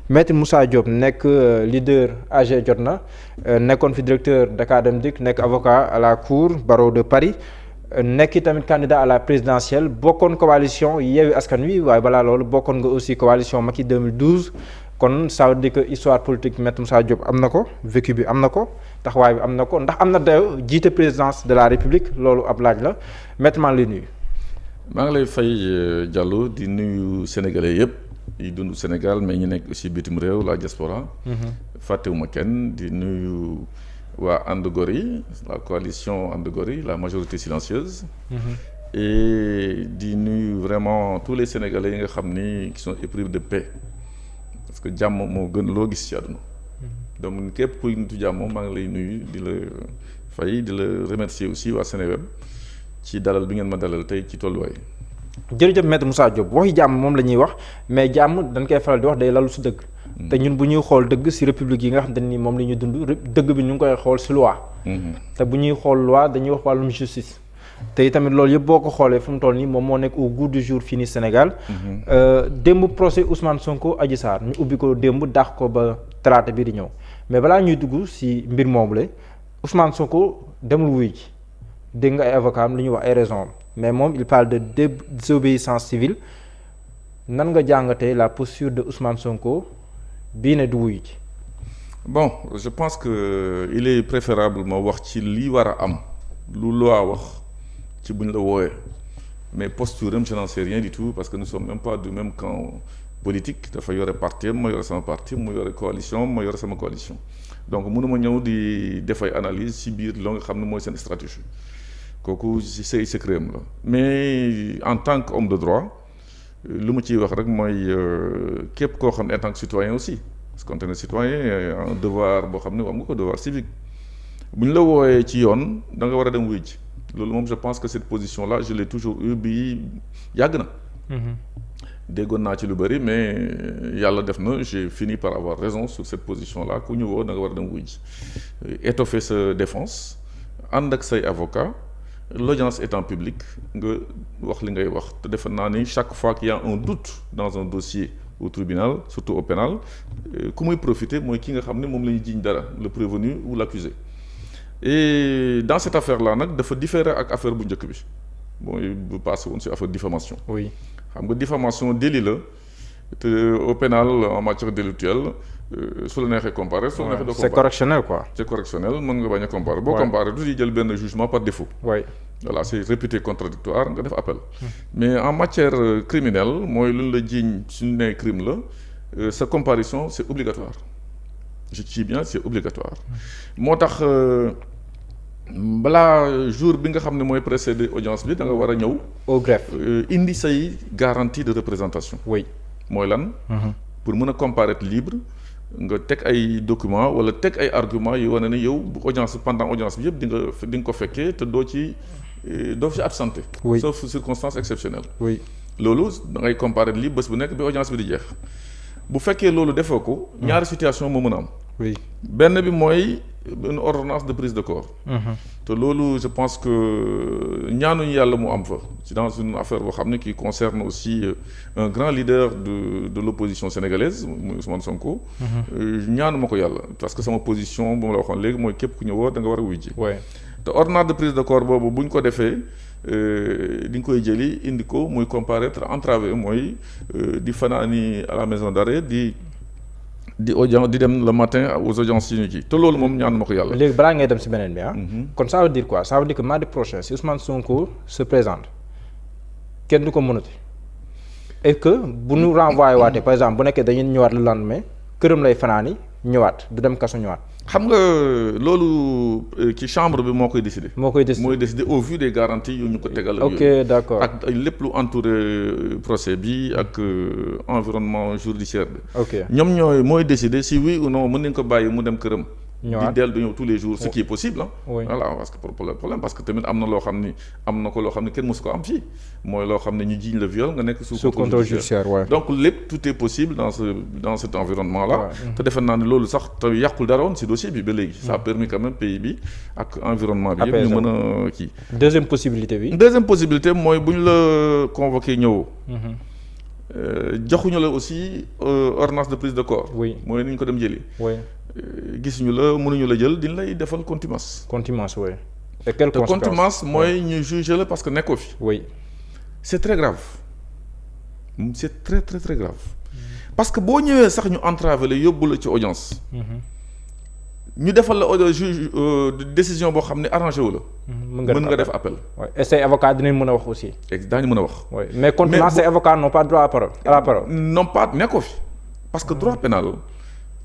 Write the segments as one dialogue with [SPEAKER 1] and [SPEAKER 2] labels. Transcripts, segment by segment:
[SPEAKER 1] Maître Moussa Diop nekk leader AG Jotna nekkoon fi directeur d'académique nekk avocat à la cour barreau de Paris nekk tamit candidat à la présidentielle bokkoon coalition Yewwi Askan Wi waaye balaa loolu bokkoon nga aussi coalition Macky 2012 kon ça veut dire que histoire politique Maître Moussa Diop am na ko vécu bi am na ko taxawaay bi am na ko ndax am na dayo jiite présidence de la République loolu ab laaj la Maître maa ngi lay nuyu.
[SPEAKER 2] maa ngi lay fay Diallo di nuyu sénégalais yëpp. yi dund Sénégal mais ñu nekk aussi bitim réew la diaspora fàttewuma kenn di nuyu waa ànd gor yi la coalition ànd gor yi la majorité silencieuse et di nuyu vraiment tous les Sénégalais yi nga xam ni qui sont épris de paix parce que jàmm moo gën loo gis ci àdduna donc képp kuy nitu jàmm maa ngi lay nuyu di la fay di la remercier aussi waa Seneweb ci dalal bi ngeen ma dalal tey ci tolluwaay.
[SPEAKER 1] jërëjëf Maître Moussa Diop waxi jàmm moom la ñuy wax mais jàmm dañ koy faral di wax day lalu si dëgg. te ñun bu ñuy xool dëgg si république yi nga xam te ni moom la ñuy dund dëgg bi ñu ngi koy xool si loi. te bu ñuy xool loi dañuy wax wàllum justice. te tamit loolu yëpp boo ko xoolee fu mu toll nii moom moo nekk au goût du jour fii nii Sénégal. démb procès Ousmane Sonko Adji Sarr ñu ubbi ko démb dàq ko ba talaata bi di ñëw mais balaa ñuy dugg si mbir moomu la Ousmane Sonko demul wuy ji dégg nga ay avocat am li ñuy wax ay raison mais moom il parle de désobéissance civile nan nga jàngatee la posture de Ousmane Sonko bii ne du wuyu ji.
[SPEAKER 2] bon je pense que il est préférable ma wax ci li war a am lu loi wax ci buñ la wooyee mais posture am je n'en sais rien du tout parce que nous sommes même pas du même camp politique dafa yore parti am ma yore sama parti mu yore coalition ma yore sama coalition donc mënuma ñëw di def ay analyse ci biir loo nga xam ne mooy seen stratégie. kooku ci say secret am la mais en tant qu'homme de droit lu ma ciy wax rek mooy képp koo xam ne en tant que citoyen aussi parce que quand on est citoyen un devoir boo xam ne am nga ko devoir civique bu ñu la wooyee ci yoon da nga war a dem wuy ji loolu moom je pense que cette position là je l'ai toujours eu bi yàgg na déggoon naa ci lu bëri mais yàlla def na j'ai fini par avoir raison sur cette position là ku ñu woo da nga war a dem wuy ji étoffer sa défense ànd ak say avocat l'audience étant publique nga wax li ngay wax te defe naa ni chaque fois qu'il y a un doute dans un dossier au tribunal surtout au pénal ku muy profiter mooy ki nga xam ne moom la ñu jiiñ dara le prévenu ou l'accusé et dans cette affaire là nag dafa différer ak affaire bu njëkk bi mooy bu passé woon ci affaire diffamation oui xam nga diffamation délit la te au pénal en matière délictuelle su la neexee comparer su la neexee doo comparer
[SPEAKER 1] c'est correctionnel quoi.
[SPEAKER 2] c'est correctionnel mën nga bañ a comparer boo comparer du di jël benn jugement par défaut.
[SPEAKER 1] oui
[SPEAKER 2] voilà c'est réputé contradictoire nga def appel. mais en matière criminelle mooy lu la jiiñ suñu nee crime la sa comparution c'est obligatoire je dis bien c'est obligatoire. moo tax balaa jour bi nga xam ne mooy précéder audience bi da nga war a ñëw.
[SPEAKER 1] au greffe
[SPEAKER 2] indi say garantie de représentation.
[SPEAKER 1] oui
[SPEAKER 2] mooy lan. pour mën a comparaître libre. nga teg ay documents wala teg ay arguments yu wane ne yow audience pendant audience bi yëpp di nga ko fekkee te doo ci absenté.
[SPEAKER 1] oui
[SPEAKER 2] sauf circonstances exceptionnelles.
[SPEAKER 1] oui
[SPEAKER 2] loolu da ngay comparer lii bés bu nekk bi audience bi di jeex bu fekkee loolu defoo ko. ñaari situation moo mën a am.
[SPEAKER 1] oui
[SPEAKER 2] benn bi mooy une ordonnance de prise de corps. te loolu je pense que ñaanuñu yàlla mu am fa ci dans une affaire boo xam ne qui concerne aussi un grand leader de l'opposition sénégalaise muy Ousmane Sonko. ñaanuma ko yàlla parce que sama position bu ma la waxoon léegi mooy képp ku ñëwoo da nga war a wuy ji. te ordonnance de prise de corps boobu bu ñu ko defee di nga koy jëli indi ko muy comparaître entravé mooy di fanaani à la maison d'arrêt di audience di dem le matin aux audiences yi ñu kii te loolu moom ñaan ma ko yàlla.
[SPEAKER 1] léegi balaa ngay dem si beneen bi kon ça veut dire quoi ça veut dire que mardi prochain si Ousmane Sonko se présente kenn du ko mënati et que bu ñu renvoyé waatee par exemple bu nekkee dañuy ñëwaat le lendemain këram lay fanaani ñëwaat du dem kaso ñëwaat.
[SPEAKER 2] xam nga loolu ci chambre bi moo koy décider. mooy décider au vu des garanties yu ñu ko tegal.
[SPEAKER 1] ok d'accord
[SPEAKER 2] ak lépp lu entouré procès bi ak environnement judiciaire bi.
[SPEAKER 1] ok
[SPEAKER 2] ñoom mooy décider si oui ou non mën nañ ko bàyyi mu dem këram.
[SPEAKER 1] ñëwaat
[SPEAKER 2] di dellu du ñëw tous les jours ce qui est possible
[SPEAKER 1] oui.
[SPEAKER 2] voilà parce que problème parce que tamit am na loo xam ni am na ko loo xam ni kenn mësu ko am fii mooy loo xam ne ñu jiiñ le viol nga nekk sous contrôle judiciaire donc lépp tout est possible dans cet environnement là te defe naa ne loolu sax te yàqul dara woon si dossier bi ba léegi ça a permis quand même pays bi ak environnement bi yëpp ñu mën a kii
[SPEAKER 1] deuxième possibilité bi
[SPEAKER 2] mooy bu ñu la convoqué ñëw joxuñu la aussi ordonnance de prise de corps.
[SPEAKER 1] oui
[SPEAKER 2] mooy ni ñu ko dem jëli.
[SPEAKER 1] oui
[SPEAKER 2] gisuñu la mënuñu la jël dina lay defal contumace.
[SPEAKER 1] contumace oui. et quelle
[SPEAKER 2] te
[SPEAKER 1] conséquence
[SPEAKER 2] contumace mooy ñu juger la parce que nekkoo fi.
[SPEAKER 1] oui
[SPEAKER 2] c'est très grave c'est très très très grave parce que boo ñëwee sax ñu entravé la yóbbu la ci audience. ñu defal la juge décision boo xam ne arrangé wu la. mën nga def appel.
[SPEAKER 1] oui et say avocats dinañ mën a wax aussi.
[SPEAKER 2] daañu mën a wax.
[SPEAKER 1] oui mais contumace say avocats n'ont pas droit à la parole.
[SPEAKER 2] non pas nekkoo fi parce que droit pénal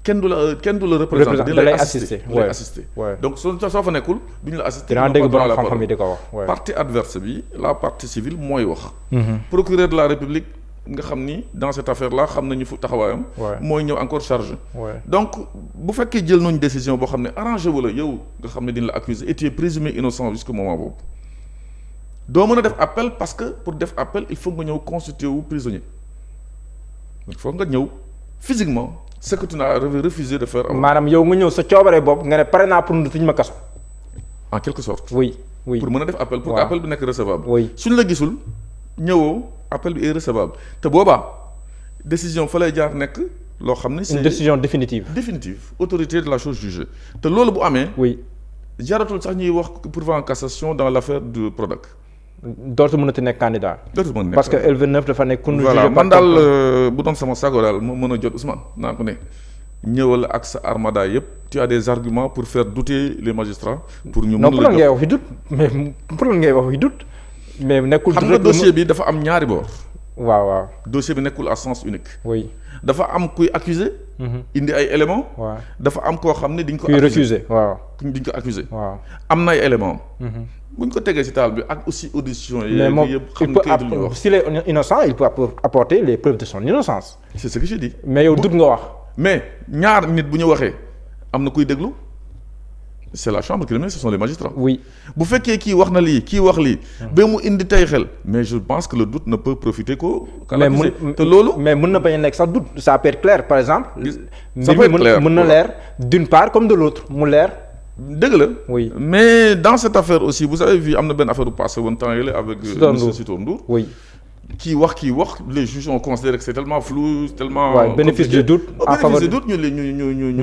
[SPEAKER 2] kenn du la représenter.
[SPEAKER 1] da lay assister
[SPEAKER 2] donc soo fa nekkul duñu la assister.
[SPEAKER 1] dinaa dégg borom xam-xam yi di ko wax.
[SPEAKER 2] partie adverse bi la partie civile mooy wax. procureur de la République nga xam ni dans cette affaire là xam nañu fu taxawaayam. mooy ñëw encore chargé. donc bu fekkee jël nañu décision boo xam ne arrangé wu la yow nga xam ne dina la accuser et tu es présumé innocent jusqu'au moment boobu doo mën a def appel parce que pour def appel il faut nga ñëw constituer wu prisonnier il faut nga ñëw physiquement ce que tu n'as refusé de faire.
[SPEAKER 1] maanaam yow nga ñëw sa coobare bopp nga ne pare naa pour tëj ma kaso.
[SPEAKER 2] en quelque sorte.
[SPEAKER 1] oui
[SPEAKER 2] pour mën a def appel. pour que appel bi nekk recevable.
[SPEAKER 1] oui
[SPEAKER 2] suñ la gisul ñëwoo. appel bi est recevable te boobaa décision fa lay jaar nekk loo xam ne c'est
[SPEAKER 1] une décision définitive
[SPEAKER 2] autorité de la chose jugée te loolu bu amee
[SPEAKER 1] oui
[SPEAKER 2] jaratul sax ñuy wax pourvoi en cassation dans l'affaire de Prodac
[SPEAKER 1] dootu mënati nekk candidat parce que L29 dafa nekk ku
[SPEAKER 2] voilà man daal bu doon sama sago daal ma mën a jot Ousmane naa ko ne ñëwal ak sa armada yëpp tu as des arguments pour faire douter les magistrats pour ñu mën
[SPEAKER 1] la ngay wax fi doute mais pour lan ngay wax fi doute mais nekkul
[SPEAKER 2] xam nga dossier bi dafa am ñaari boor.
[SPEAKER 1] waaw
[SPEAKER 2] dossier bi nekkul à sens unique.
[SPEAKER 1] oui
[SPEAKER 2] dafa am kuy accusé. indi ay éléments.
[SPEAKER 1] waaw
[SPEAKER 2] dafa am koo xam ne diñ ko.
[SPEAKER 1] kuy refusé waaw.
[SPEAKER 2] diñ ko accusé.
[SPEAKER 1] waaw
[SPEAKER 2] am na ay éléments. buñ ko tegee ci table bi ak aussi audition yi.
[SPEAKER 1] mais moom
[SPEAKER 2] yëpp xam nga kayit lu ñuy wax.
[SPEAKER 1] s'il est innocent il peut apporter les preuves de son innocence.
[SPEAKER 2] c'est ce que je dis.
[SPEAKER 1] mais yow dut nga wax.
[SPEAKER 2] mais ñaar nit bu ñu waxee am na kuy déglu. c'est la chambre criminelle ce sont les magistrats.
[SPEAKER 1] oui
[SPEAKER 2] bu fekkee kii wax na lii kii wax lii. ba mu indi tey xel. mais je pense que le doute ne peut profiter qu'à l'accusé. te loolu
[SPEAKER 1] mais mën na bañ a nekk sax doute ça peut être clair par exemple.
[SPEAKER 2] ça peut être clair
[SPEAKER 1] mën na leer d'une part comme de l'autre mu leer.
[SPEAKER 2] dëgg la.
[SPEAKER 1] oui
[SPEAKER 2] mais dans cette affaire aussi vous avez vu am na benn affaire bu passé woon temps yële avec. monsieur Sitor Ndour.
[SPEAKER 1] oui.
[SPEAKER 2] kii wax les juges ont considéré que c'est tellement flou tellement.
[SPEAKER 1] Ouais, bénéfice du doute en faveur
[SPEAKER 2] bénéfice du doute ñu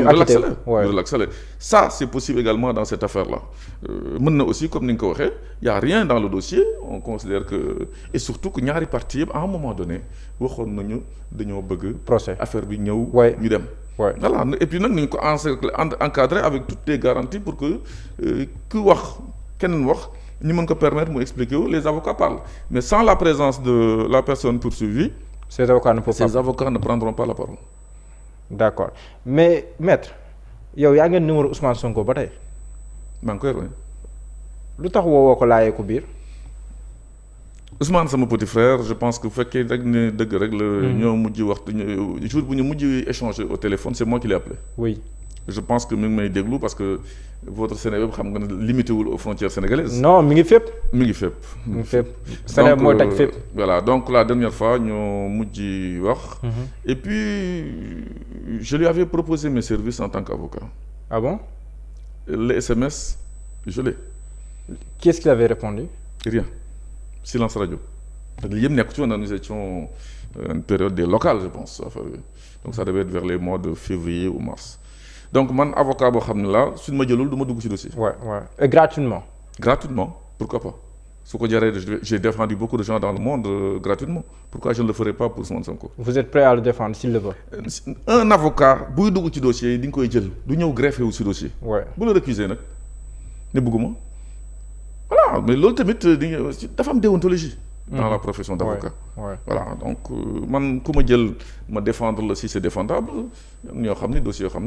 [SPEAKER 2] relaxé la. Ça c'est possible également dans cette affaire là mën na aussi comme ni nga ko waxee y a rien dans le dossier on considère que et surtout que ñaari parties yëpp à un moment donné waxoon nañu dañoo bëgg.
[SPEAKER 1] procès
[SPEAKER 2] affaire bi ñëw. ñu dem.
[SPEAKER 1] voilà
[SPEAKER 2] et puis nag nañu ko encadré avec toutes les garanties pour que ku wax keneen wax. ñu mën ko permettre mu expliquer wu les avocats parlent mais sans la présence de la personne poursuivie.
[SPEAKER 1] ces avocats
[SPEAKER 2] ne prendront pas la parole.
[SPEAKER 1] d'accord mais maître yow yaa ngeen numéro Ousmane Sonko ba tey.
[SPEAKER 2] maa ngi koy roy.
[SPEAKER 1] lu tax woowoo ko laajee ko biir.
[SPEAKER 2] Ousmane sama petit frère je pense que bu fekkee rek ne dëgg rek la. ñoo mujj waxtu jour bu ñu mujj échanger au téléphone c'est moi qui l'ai appelé.
[SPEAKER 1] oui.
[SPEAKER 2] je pense que mi ngi may déglu parce que votre Sénégal xam nga ne limité wul aux frontières sénégalaises.
[SPEAKER 1] non mi ngi fépp.
[SPEAKER 2] mi ngi fépp.
[SPEAKER 1] Sénégal mooy taj fépp.
[SPEAKER 2] voilà donc la dernière fois ñoo mujj wax. et puis je lui avais proposé mes services en tant qu'avocat.
[SPEAKER 1] ah bon.
[SPEAKER 2] les SMS je l'ai.
[SPEAKER 1] Qu'est-ce qu'il avait répondu?
[SPEAKER 2] Rien. Silence radio. Nous étions une période des locales, je pense. Donc ça devait être vers les mois de février ou mars. Donc, mon avocat, là, si je me dis que je vais ce dossier.
[SPEAKER 1] Ouais. Et gratuitement?
[SPEAKER 2] Gratuitement, pourquoi pas? J'ai défendu beaucoup de gens dans le monde gratuitement. Pourquoi je ne le ferais pas pour Ousmane Sonko?
[SPEAKER 1] Vous êtes prêt à le défendre s'il le veut?
[SPEAKER 2] Un avocat, si il y a un dossier, il va greffer ce dossier.
[SPEAKER 1] Ouais.
[SPEAKER 2] Si vous le récusez, ne bougez. Voilà, mais l'autre, il y a une déontologie dans la profession d'avocat.
[SPEAKER 1] Ouais.
[SPEAKER 2] Voilà, donc, comment dire, me défendre si c'est défendable, il y a un dossier, tu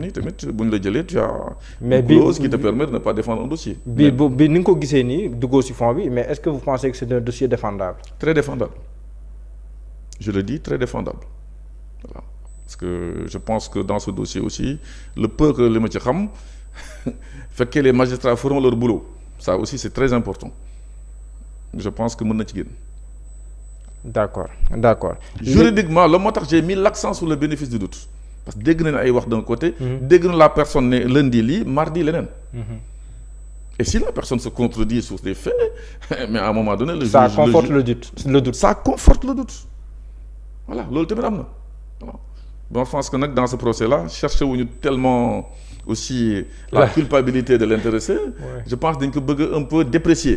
[SPEAKER 2] as une clause qui te permet de ne pas défendre un dossier.
[SPEAKER 1] Mais est-ce que vous pensez que c'est un dossier défendable? Très
[SPEAKER 2] défendable. Je le dis, très défendable. Voilà. Parce que je pense que dans ce dossier aussi, le peu que les métiers fait que les magistrats feront leur boulot. Ça aussi, c'est très important. Je pense que mon
[SPEAKER 1] D'accord.
[SPEAKER 2] Juridiquement, le mot j'ai mis l'accent sur le bénéfice du doute. Parce que dès que nous avons d'un côté, dès que la personne est lundi, mardi, l'année. Et si la personne se contredit sur des faits, mais à un moment donné,
[SPEAKER 1] ça conforte le doute.
[SPEAKER 2] Ça conforte le doute. voilà loolu tamit am na voilà. Bon, je pense que nag dans ce procès-là cherché wuñu tellement aussi la culpabilité de l'intéressé. Je pense dañ ko bëgg un peu déprécier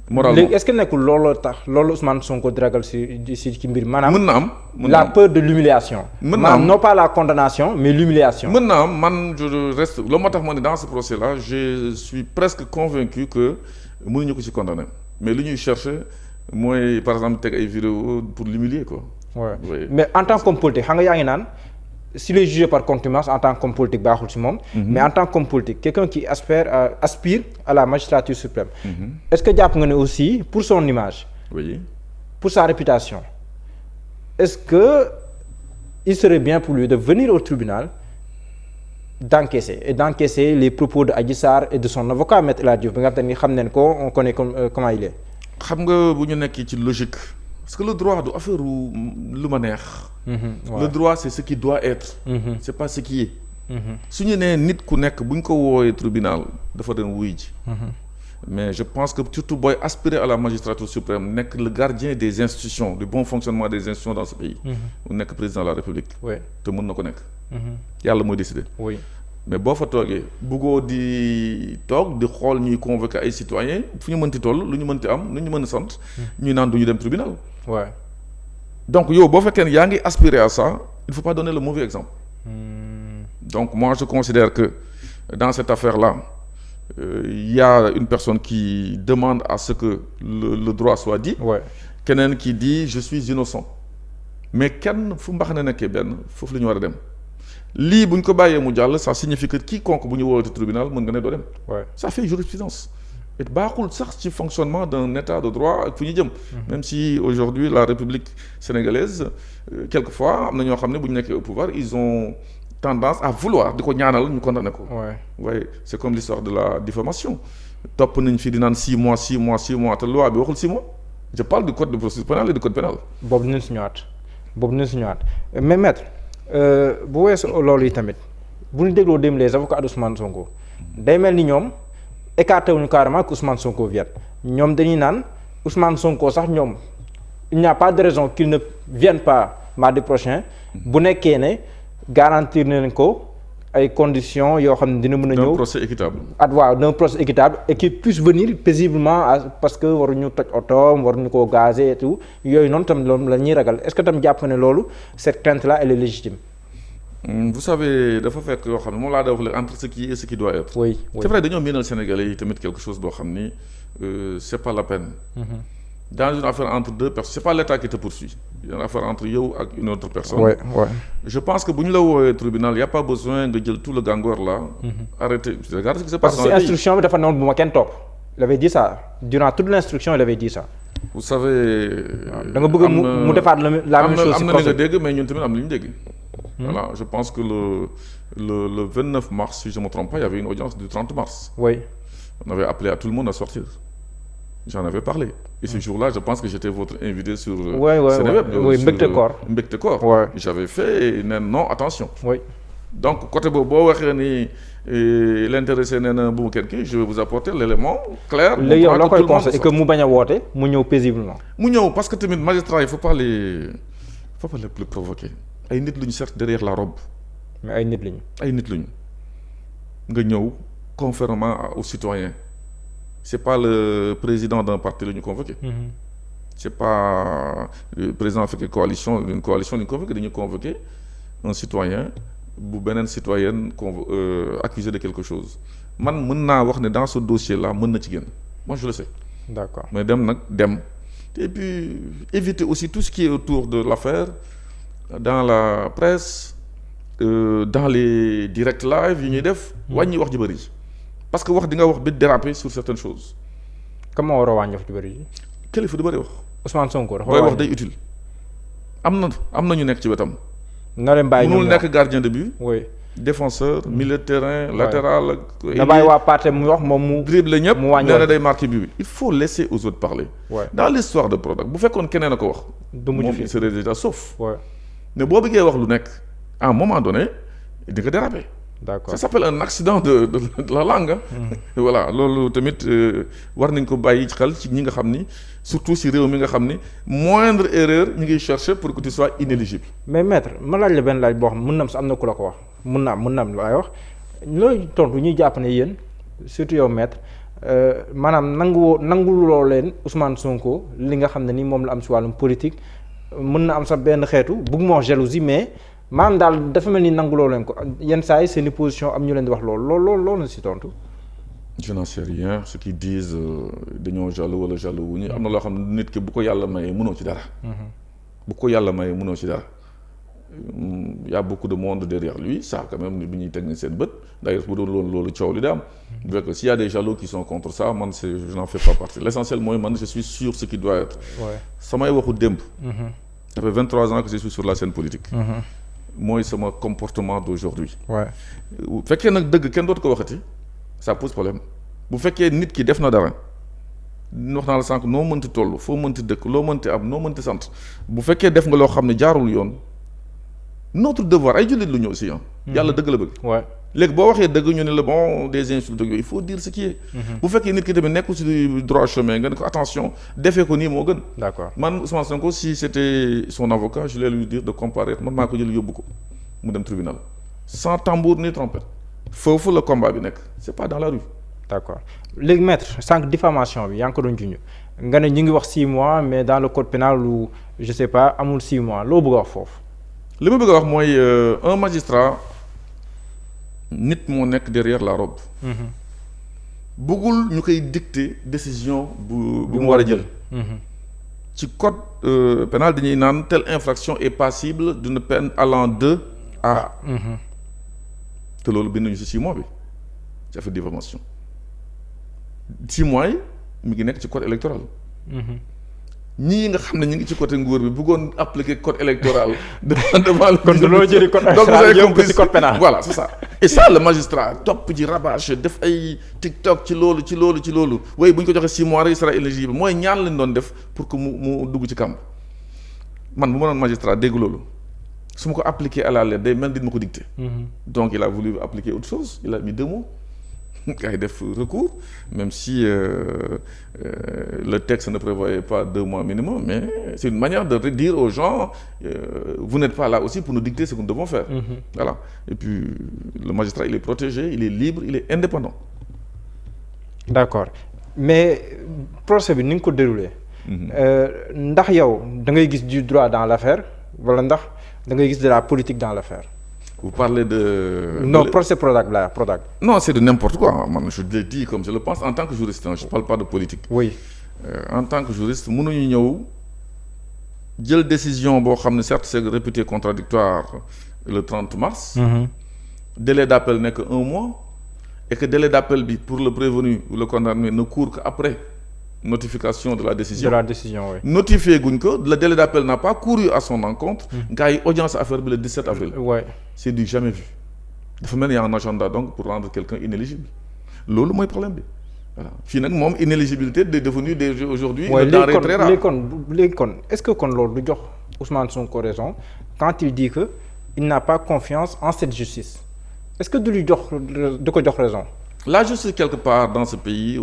[SPEAKER 2] moralement.
[SPEAKER 1] léegi est-ce que nekkul looloo tax loolu Ousmane Sonko di ragal ci mbir maanaam.
[SPEAKER 2] mën na am
[SPEAKER 1] la peur de l'humiliation.
[SPEAKER 2] mën na am
[SPEAKER 1] non pas la condamnation mais l'humiliation.
[SPEAKER 2] mën na am man je reste loolu moo tax ma ne dans ce procès-là je suis presque convaincu que mënuñu ko ci condamner mais li ñuy chercher mooy par exemple teg ay vidéo pour l'humilier quoi.
[SPEAKER 1] Ouais.
[SPEAKER 2] Oui.
[SPEAKER 1] Mais en tant qu'homme politique xam nga yaa ngi naan s'il est jugé par contumace en tant qu'homme politique baaxul ci moom. Mais en tant qu'homme politique quelqu'un qui aspire à la magistrature suprême. Est-ce que jàpp nga ne aussi pour son image.
[SPEAKER 2] Oui.
[SPEAKER 1] Pour sa réputation. Est-ce que il serait bien pour lui de venir au tribunal d'encaisser les propos de Adji Sarr et de son avocat Maître El Hadji Diouf bi nga xam ne xam nañ ko on connaît comment il est.
[SPEAKER 2] xam nga bu ñu nekkee ci logique. Parce que le droit du affaire lu ma neex. Le droit c'est ce qui doit être. C'est pas ce qui est. su ñu nee nit ku nekk bu ñu ko woowee tribunal dafa dem wuy ji. Mais je pense que surtout booy aspirer à la magistrature suprême nekk le gardien des institutions du bon fonctionnement des institutions dans ce pays. mu nekk président de la République. te mën na ko nekk. yàlla mooy décider. Mais boo fa toogee bëggoo di toog di xool ñuy convoquer ay citoyens fu ñu mënti toll lu ñu mënti am lu ñu mën a sant. ñuy naan du ñu dem tribunal. Donc yow boo fekkee ne yaa ngi aspirer à ça il faut pas donner le mauvais exemple. Donc moi je considère que dans cette affaire-là il y a une personne qui demande à ce que le droit soit dit. Keneen qui dit je suis innocent. Mais kenn fu mbax na nekkee benn foofu la ñu war a dem. lii bu ñu ko bàyyee mu jàll ça signifie que quiconque bu ñu woowee tribunal mën nga ne doo dem. Ça fait jurisprudence. Et baaxul sax ci fonctionnement d'un état de droit ak fu ñu jëm. Même si aujourd'hui la République sénégalaise quelquefois am na ñoo xam ne bu ñu nekkee au pouvoir ils ont tendance à vouloir di ko ñaanal ñu condamné ko. Ouais, c'est comme l'histoire de la diffamation. Topp nañ fi di naan 6 mois te loi bi waxul 6 mois. Je parle du code de procédure pénale et du code pénal.
[SPEAKER 1] boobu dinañ si ñëwaat mais maître bu weesoo loolu yi tamit bu ñu dégloo dem les avocats d'Ousmane Sonko day mel ni ñoom écarté wuñu carrément que Ousmane Sonko vienne ñoom dañuy naan Ousmane Sonko sax ñoom il n'y a pas de raison qu'il ne vienne pas mardi prochain bu nekkee ne garantir nañ ko ay conditions yoo xam ne dina mën a ñëw.
[SPEAKER 2] d'un procès équitable.
[SPEAKER 1] d'un procès équitable et qu'il puisse venir paisiblement parce que waruñu toj otoom waruñu koo gazer et tout yooyu noonu tam loolu la ñuy ragal est-ce que tam jàpp ne loolu cette crainte-là elle est légitime.
[SPEAKER 2] Vous savez dafa fekk yoo xam ne moom laa doon wax entre ce qui est et ce qui doit être.
[SPEAKER 1] Oui.
[SPEAKER 2] C'est vrai dañoo miinal Sénégalais yi tamit quelque chose boo xam ni c'est pas la peine. Dans une affaire entre deux personnes c'est pas l'État qui te poursuit. Il y a une affaire entre yow ak une autre personne. Je pense que bu ñu la woowee tribunal y a pas besoin nga jël tout le gangoor là. Arrêtez regarde ce qui se passe.
[SPEAKER 1] Parce que instruction bi dafa noonu bu ma kenn topp. Il avait dit ça durant toute l'instruction il avait dit ça.
[SPEAKER 2] Vous savez.
[SPEAKER 1] da nga bëgg mu defaat la même chose.
[SPEAKER 2] am na li nga dégg mais ñun tamit am na li ñu dégg. Voilà, je pense que le 29 mars si je me trompe pas il y avait une audience du 30 mars.
[SPEAKER 1] Oui.
[SPEAKER 2] On avait appelé à tout le monde à sortir. J'en avais parlé. Et ce jour-là, je pense que j'étais votre invité sur Sénéweb.
[SPEAKER 1] Oui, Mbecte Corps.
[SPEAKER 2] J'avais fait non, attention.
[SPEAKER 1] Oui.
[SPEAKER 2] Donc, côté boo waxee ni l'intéressé nee na bu mu kenn kii je vais vous apporter l'élément clair.
[SPEAKER 1] léegi yow loo koy conseillé que mu bañ a woote mu ñëw paisiblement.
[SPEAKER 2] mu ñëw parce que tamit magistrat il faut pas les plus provoquer. ay nit lu ñu certes derrière la robe.
[SPEAKER 1] mais ay nit lañu.
[SPEAKER 2] nga ñëw conformément aux citoyens. C'est pas le président d'un parti la ñu convoqué. C'est pas le président fait une coalition ñu convoqué dañu convoqué un citoyen bu beneen citoyenne accusé de quelque chose man mën naa wax ne dans ce dossier là mën na ci génn moi je le sais.
[SPEAKER 1] D'accord.
[SPEAKER 2] mais dem et puis éviter aussi tout ce qui est autour de l'affaire dans la presse dans les directs live yi ñuy def. wàññi wax ji bëri. Parce que wax di nga wax bi déraper sur certaines choses.
[SPEAKER 1] comment war a wàññi wax ju bëri ji.
[SPEAKER 2] kilifa du bëri wax.
[SPEAKER 1] Ousmane Sonko dafa
[SPEAKER 2] booy wax day utile. am na ñu nekk ci wetam.
[SPEAKER 1] na leen bàyyi
[SPEAKER 2] mënul nekk gardien de but.
[SPEAKER 1] oui.
[SPEAKER 2] défenseur milieu de terrain. latéral ak.
[SPEAKER 1] na bàyyi waa parti mu wax moom mu.
[SPEAKER 2] dribble ñëpp
[SPEAKER 1] mu wàññi
[SPEAKER 2] nee na day marqué but bi. il faut laisser aux autres parler.
[SPEAKER 1] Ouais.
[SPEAKER 2] Dans l'histoire de Prodac bu fekkoon keneen a ko wax.
[SPEAKER 1] du mujj
[SPEAKER 2] moom
[SPEAKER 1] fi
[SPEAKER 2] il serait déjà sauf.
[SPEAKER 1] Ouais.
[SPEAKER 2] mais boo bëggee wax lu nekk à un moment donné di nga déraper.
[SPEAKER 1] d'accord
[SPEAKER 2] ça s'appelle un accident de la langue. Voilà loolu tamit war nañ ko bàyyi xel ci ñi nga xam ni surtout si réew mi nga xam ni moindre erreur ñu ngi chercher pour que tu sois inéligible.
[SPEAKER 1] mais maître ma laaj la benn laaj boo xam mën na am sax am na ku la ko wax mën na am laay wax looy tontu ñuy jàpp ne yéen surtout yow maître maanaam nanguloo leen Ousmane Sonko li nga xam ne ni moom la am si wàllum politique mën na am sax benn xeetu bëgguma wax jalousie mais maanaam daal dafa mel ni nanguloo leen ko yenn saa yi seen i position am ñu leen di wax loolu na si tontu.
[SPEAKER 2] je n'en sais rien ceux qui disent dañoo jaloux wala jaloux wu ñu am na loo xam ne nit ki bu ko yàlla mayee mënoo ci dara. bu ko yàlla mayee mënoo ci dara. y a beaucoup de monde derrière lui ça quand même bi ñuy teg ni seen bët d'ailleurs bu doon loolu coow li da am. bu fekkee s'il y a des jaloux qui sont contre ça man je n'en fais pas partie l'essentiel mooy man je suis sur ce qui doit être. samay waxu démb. ça fait 23 ans que je suis sur la scène politique. mooy sama comportement d'aujourd'hui. bu fekkee nag dëgg kenn dootu ko waxati ça pose problème bu fekkee nit ki def na dara wax naa la sànq noo mënti toll foo mënti dëkk loo mënti am noo mënti sant bu fekkee def nga loo xam ne jaarul yoon notre devoir ay jullit lu ñëw aussi yàlla dëgg la bëgg. léegi boo waxee dëgg ñu ne la bon des insultes yooyu il faut dire ce qui est. bu fekkee nit ki tamit nekkul ci droit chemin nga ne ko attention defee ko nii moo gën.
[SPEAKER 1] d'accord
[SPEAKER 2] man Ousmane Sonko si c'était son avocat je vais lui dire de comparaître man maa ko jël yóbbu ko mu dem tribunal sans tambour ni trompette foofu la combat bi nekk c'est pas dans la rue.
[SPEAKER 1] d'accord léegi maître sànq diffamation bi yaa ngi ko doon junj nga ne ñu ngi wax 6 mois mais dans le code pénal ou je sais pas amul 6 mois loo bëgg a wax foofu.
[SPEAKER 2] li ma bëgg a wax mooy un magistrat. nit moo nekk derrière la robe. bëggul ñu koy dicter décision bu mu war a jël. ci code pénal dañuy naan telle infraction est passible d'une peine allant de à. te loolu bind nañu ci 6 mois bi ci affaire diffamation 6 mois yi mi ngi nekk ci code électoral. ñii nga xam ne ñu ngi ci côté nguur bi bëggoon appliquer code électoral. devant le
[SPEAKER 1] kon loo jëli code électoral yóbbu ci code pénal.
[SPEAKER 2] voilà c'est ça et ça le magistrat topp ji rabâché def ay TikTok ci loolu waaye bu ñu ko joxee 6 mois rek il sera éligible mooy ñaan lañ doon def pour que mu dugg ci kàmb man bu ma doon magistrat dégg loolu su ma ko appliquer à la lettre day mel ni ma ko dicté. donc il a voulu appliquer autre chose il a mis 2 mots. kay def recours même si le texte ne prévoyait pas 2 mois minimum mais c'est une manière de dire aux gens vous n'êtes pas là aussi pour nous dicter ce que nous devons faire. Voilà et puis le magistrat il est protégé il est libre il est indépendant.
[SPEAKER 1] D'accord mais procès bi ni nga ko déroulé. ndax yow da ngay gis du droit dans l'affaire wala ndax da ngay gis de la politique dans l'affaire.
[SPEAKER 2] Vous parlez de...
[SPEAKER 1] Non, procès Prodac.
[SPEAKER 2] Non, c'est de n'importe quoi. Man, je le dis comme je le pense en tant que juriste. Je ne parle pas de politique.
[SPEAKER 1] Oui.
[SPEAKER 2] En tant que juriste, nous avons une décision, certes c'est réputé contradictoire le 30 mars. Délai d'appel n'est que 1 mois. Et que délai d'appel pour le prévenu ou le condamné ne court qu'après notification de la décision.
[SPEAKER 1] Oui.
[SPEAKER 2] Notifié Gunko, le délai d'appel n'a pas couru à son encontre. Il y a eu audience à faire le 17 avril.
[SPEAKER 1] Ouais.
[SPEAKER 2] C'est du jamais vu. Il y a un agenda donc pour rendre quelqu'un inéligible. C'est le problème. Voilà. Finalement, inéligibilité est devenue aujourd'hui une denrée très rare.
[SPEAKER 1] Est-ce que Ousmane Sonko raison quand il dit qu'il n'a pas confiance en cette justice? Est-ce que de quoi raison?
[SPEAKER 2] La justice, quelque part dans ce pays,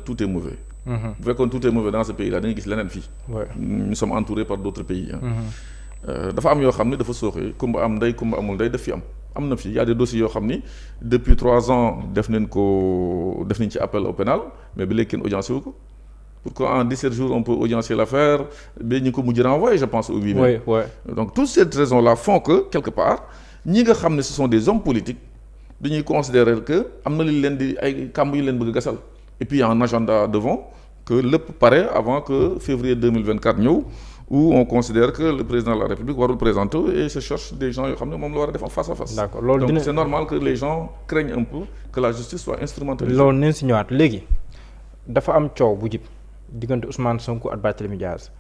[SPEAKER 2] tout est mauvais. Vous voyez que tout est mauvais dans ce pays-là, nous sommes entourés par d'autres pays. Dafa am yoo xam ne dafa sooxe kumba am ndey kumba amul ndey daf fi am na fi y a des dossiers yoo xam ni depuis 3 ans def nañ ci appel au pénal mais bi léegi kenn audiencé wu ko pour qu'en 17 jours on peut audiencer l'affaire ba ñu ko mujj renvoyer je pense au 8 mai. Donc toutes ces raisons-là font que quelque part ñi nga xam ne ce sont des hommes politiques dañuy considérer que am na li leen di ay kàmb yu leen bëgg gasal et puis il y a un agenda devant que lépp pare avant que février 2024 ñëw où on considère que le président de la République va le présenter et se cherche des gens qui vont face à face.
[SPEAKER 1] D'accord.
[SPEAKER 2] Donc c'est normal que les gens craignent un peu que la justice soit instrumentalisée.
[SPEAKER 1] Loolu nañ si ñëwaat léegi dafa am coow bu jib diggante Ousmane Sonko ak Barthélémy Dias